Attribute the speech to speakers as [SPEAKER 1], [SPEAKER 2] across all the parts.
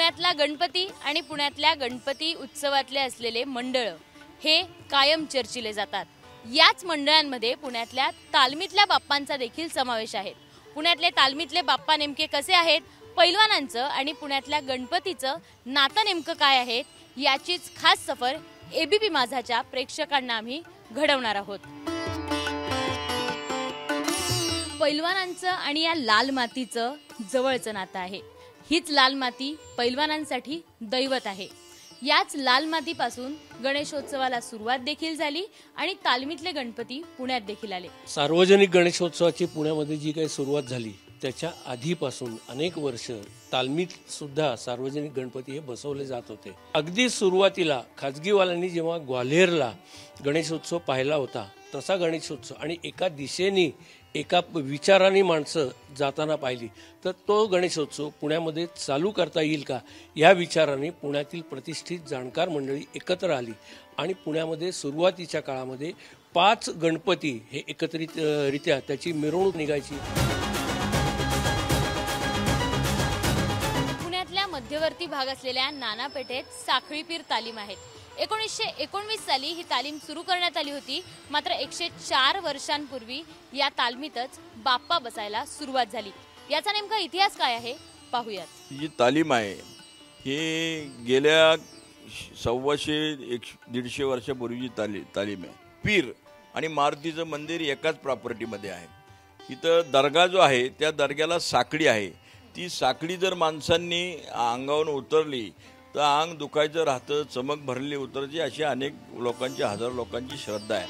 [SPEAKER 1] पुण्यातला गणपती आणि पुण्यातल्या गणपती उत्सवातले असलेले मंडळ हे कायम चर्चिले जातात। याच मंडळांमध्ये पुण्यातल्या तालमीतल्या बाप्पांचा देखील समावेश आहे। पुण्यातले तालमीतले बाप्पा नेमके कसे आहेत, पैलवानांचं आणि पुण्यातल्या गणपतीचं नातं नेमकं काय आहे, याचीच खास सफर एबीपी माझाच्या प्रेक्षकांना आम्ही घडवणार आहोत। पैलवानांचं आणि या लाल मातीचं जवळचं नातं आहे। हीच लाल माती पैलवानांसाठी दैवत आहे। याच लाल मातीपासून गणेशोत्सवाला सुरुवात देखील झाली आणि तालमीतले गणपती पुण्यात देखील आले।
[SPEAKER 2] सार्वजनिक गणेशोत्सवाची पुण्यामध्ये जी काही सुरुवात झाली त्याच्या आधीपासून अनेक वर्ष तालमीत सुद्धा सार्वजनिक गणपती हे बसवले जात होते। अगदी सुरुवातीला खाजगीवाल्यांनी जेव्हा ग्वाल्हेरला गणेशोत्सव पाहिला होता तसा गणेशोत्सव आणि एका दिशेने एका विचाराने माणसं जाताना पाहिली तर तो गणेशोत्सव पुण्यामध्ये चालू करता येईल का या विचाराने पुण्यातील प्रतिष्ठित जाणकार मंडळी एकत्र आली आणि पुण्यामध्ये सुरुवातीच्या काळामध्ये 5 गणपती हे एकत्रितरित्या त्याची मिरवणूक निघायची।
[SPEAKER 1] पुण्यातल्या मध्यवर्ती भाग असलेल्या नाना पेठेत साखळीपीर तालीम आहेत। 1919 साली ही तालीम सुरू करण्यात आली होती। मात्र 104 वर्षांपूर्वी या तालमीतच बाप्पा बसायला सुरुवात झाली। याचा नेमका इतिहास काय आहे पाहूयात।
[SPEAKER 3] ही तालीम आहे हे गेल्या 150-150 वर्षापूर्वीची तालीम आहे। पीर आणि मारुतीचं मंदिर एकाच प्रॉपर्टीमध्ये आहे। इथं दर्गा जो आहे त्या दर्ग्याला साखळी आहे। ती साखळी जर माणसांनी अंगावरून उतरली तर अंग दुखायचं राहतं, चमक भरली उतरची, अशी अनेक लोकांची, हजारो लोकांची श्रद्धा आहे।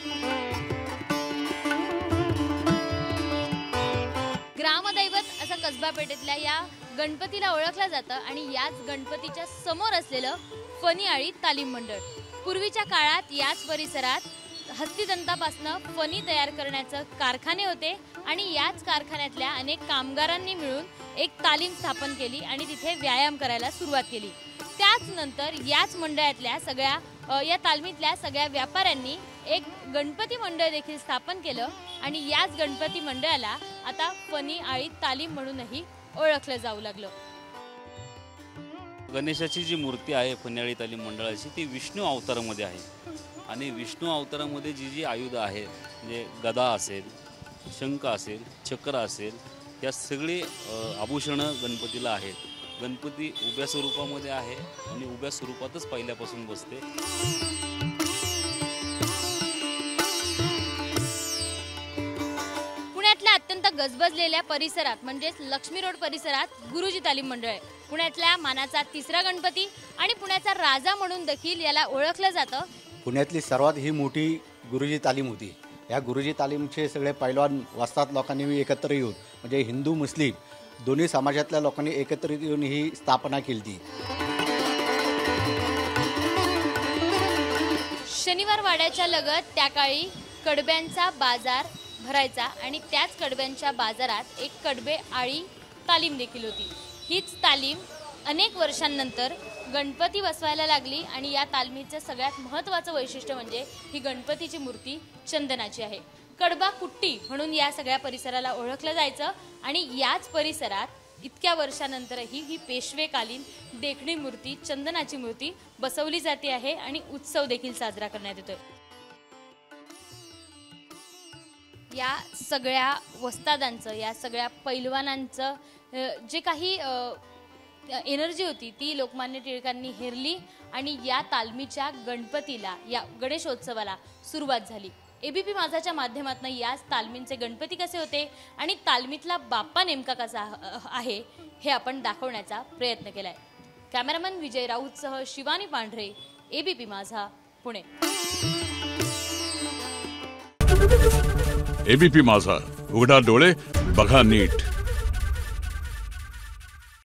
[SPEAKER 1] ग्रामदैवत असं कसबा पेठेतल्या या गणपतीला ओळखलं जातं आणि याच गणपतीच्या समोर असलेलं फणी तालीम मंडळ। पूर्वीच्या काळात याच परिसरात हस्तिदंतापासून फणी तयार करण्याचे कारखाने होते आणि याच कारखान्यातल्या अनेक कामगारांनी मिळून एक तालीम स्थापन केली आणि तिथे व्यायाम करायला सुरुवात केली। त्याच नंतर याच मंडळातल्या या तालमीतल्या सगळ्या व्यापाऱ्यांनी एक गणपती मंडळ देखील स्थापन केलं आणि याच गणपती मंडळाला आता फणी तालीम म्हणूनही ओळखलं जाऊ लागलं।
[SPEAKER 4] गणेशाची जी मूर्ती आहे फणी तालीम मंडळाची ती विष्णू अवतारामध्ये आहे आणि विष्णू अवतारामध्ये जी आयुध आहेत म्हणजे गदा असेल, शंख असेल, चक्र असेल, या सगळी आभूषणं गणपतीला आहेत। गणपती उभ्या स्वरूपामध्ये आहे आणि उभ्या स्वरूपातच पहिल्यापासून बसते।
[SPEAKER 1] पुण्यातल्या अत्यंत गजबजलेल्या परिसरात म्हणजेच लक्ष्मी रोड परिसरात गुरुजी तालीम मंडळ आहे। पुण्यातल्या मानाचा 3रा गणपती आणि पुण्याचा राजा म्हणून देखील याला ओळखलं जातं।
[SPEAKER 5] पुण्यातली सर्वात ही मोठी गुरुजी तालीम होती। या गुरुजी तालीमचे सगळे पैलवान वस्ताद लोकांनी एकत्र येऊन म्हणजे हिंदू मुस्लिम दोन्ही समाजातल्या लोकांनी एकत्रित येऊन ही स्थापना केली।
[SPEAKER 1] शनिवार वाड्याच्या लगत त्या काळी कडब्यांचा बाजार भरायचा आणि त्याच कडब्यांच्या बाजारात एक कडबे आळी तालीम देखील होती। हीच तालीम अनेक वर्षांनंतर गणपती बसवायला लागली आणि या तालमीचं सगळ्यात महत्त्वाचं वैशिष्ट्य म्हणजे ही गणपतीची मूर्ती चंदनाची आहे। कडबा कुट्टी म्हणून या सगळ्या परिसराला ओळखलं जायचं आणि याच परिसरात इतक्या वर्षानंतरही ही पेशवेकालीन देखणी मूर्ती, चंदनाची मूर्ती बसवली जाते आहे आणि उत्सव देखील साजरा करण्यात येतोय। या सगळ्या वस्तादांचं, या सगळ्या पैलवानांचं जे काही एनर्जी होती ती लोकमान्य टिळकांनी हेरली आणि या तालमीच्या गणपतीला, या गणेशोत्सवाला सुरुवात झाली। एबीपी माझाच्या माध्यमातून याच तालमींचे गणपती कसे होते आणि तालमीतला बाप्पा नेमका कसा आहे हे आपण दाखवण्याचा प्रयत्न केलाय। कॅमेरामन विजय राऊतसह शिवानी पांढरे, एबीपी माझा, पुणे।
[SPEAKER 6] एबीपी माझा, उघडा डोळे बघा नीट।